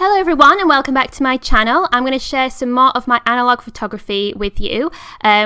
Hello everyone and welcome back to my channel. I'm going to share some more of my analog photography with you.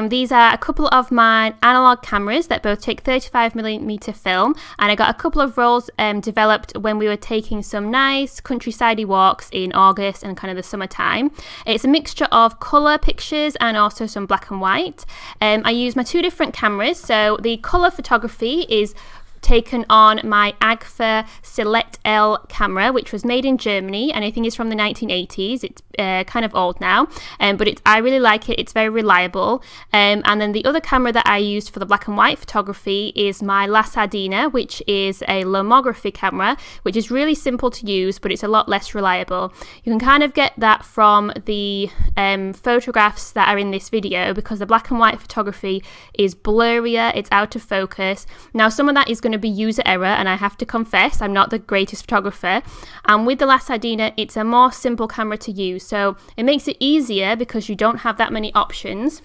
These are a couple of my analog cameras that both take 35mm film, and I got a couple of rolls developed when we were taking some nice countryside walks in August and kind of the summertime. It's a mixture of colour pictures and also some black and white. I use my two different cameras, so the colour photography is taken on my Agfa Silette L camera, which was made in Germany, and I think it's from the 1980s. It's kind of old now, but I really like it. It's very reliable. And then the other camera that I used for the black and white photography is my Sardina, which is a Lomography camera, which is really simple to use, but it's a lot less reliable. You can kind of get that from the photographs that are in this video, because the black and white photography is blurrier, it's out of focus. Now, some of that is going to be user error, and I have to confess I'm not the greatest photographer, and with the Sardina it's a more simple camera to use, so it makes it easier because you don't have that many options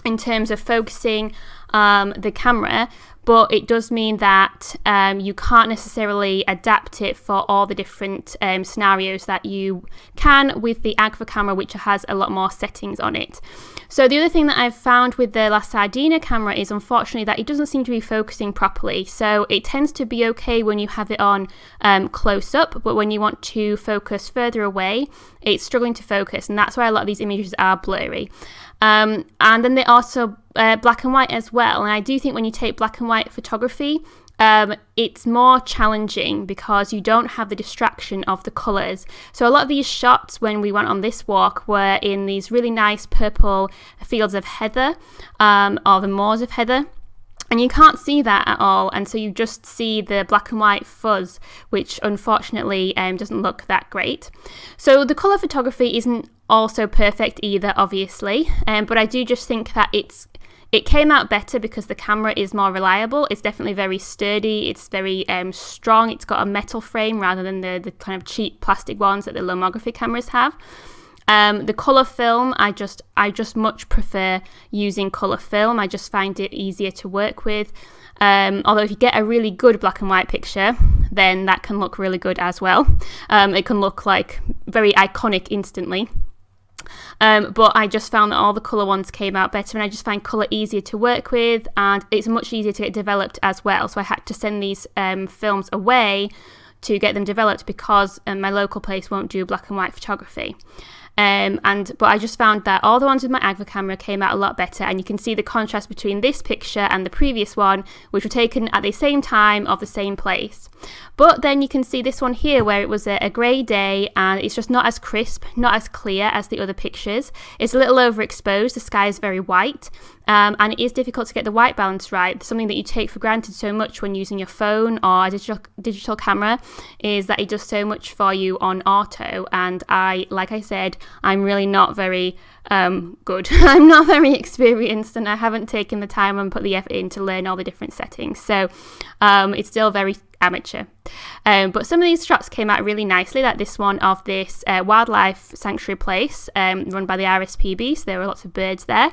in terms of focusing the camera, but it does mean that you can't necessarily adapt it for all the different scenarios that you can with the Agfa camera, which has a lot more settings on it. So the other thing that I've found with the Sardina camera is, unfortunately, that it doesn't seem to be focusing properly. So it tends to be okay when you have it on close up, but when you want to focus further away, it's struggling to focus, and that's why a lot of these images are blurry. And then they're also black and white as well, and I do think when you take black and white photography, it's more challenging because you don't have the distraction of the colours. So a lot of these shots when we went on this walk were in these really nice purple fields of heather, or the moors of heather, and you can't see that at all, and so you just see the black and white fuzz, which unfortunately doesn't look that great. So the colour photography isn't also perfect either, obviously, but I do just think that it came out better because the camera is more reliable. It's definitely very sturdy, it's very strong, it's got a metal frame rather than the kind of cheap plastic ones that the Lomography cameras have. The colour film, I just much prefer using colour film. I just find it easier to work with. Although if you get a really good black and white picture, then that can look really good as well. It can look like very iconic instantly. But I just found that all the colour ones came out better, and I just find colour easier to work with, and it's much easier to get developed as well. So I had to send these films away to get them developed because my local place won't do black and white photography. But I just found that all the ones with my Agfa camera came out a lot better, and you can see the contrast between this picture and the previous one, which were taken at the same time of the same place. But then you can see this one here where it was a grey day, and it's just not as crisp, not as clear as the other pictures. It's a little overexposed, the sky is very white, and it is difficult to get the white balance right. Something that you take for granted so much when using your phone or a digital camera is that it does so much for you on auto, and like I said, I'm really not very good. I'm not very experienced, and I haven't taken the time and put the effort in to learn all the different settings, so it's still very amateur. But some of these shots came out really nicely, like this one of this wildlife sanctuary place run by the RSPB, so there were lots of birds there.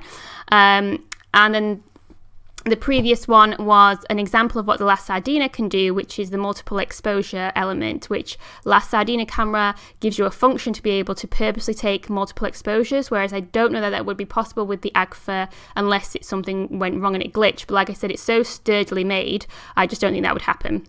And then the previous one was an example of what the Sardina can do, which is the multiple exposure element, which Sardina camera gives you a function to be able to purposely take multiple exposures, whereas I don't know that that would be possible with the Agfa unless something went wrong and it glitched. But like I said, it's so sturdily made, I just don't think that would happen.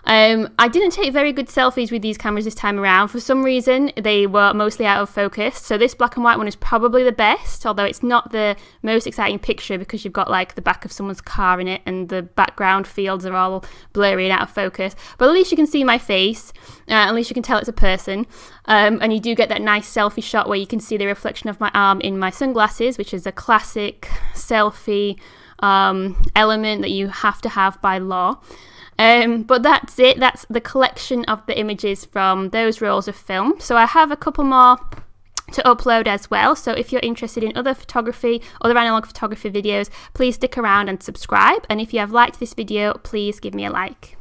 I didn't take very good selfies with these cameras this time around. For some reason, they were mostly out of focus. So this black and white one is probably the best, although it's not the most exciting picture because you've got like the back of someone's car in it and the background fields are all blurry and out of focus. But at least you can see my face, at least you can tell it's a person. And you do get that nice selfie shot where you can see the reflection of my arm in my sunglasses, which is a classic selfie element that you have to have by law. But that's it. That's the collection of the images from those rolls of film. So I have a couple more to upload as well. So if you're interested in other analog photography videos, please stick around and subscribe. And if you have liked this video, please give me a like.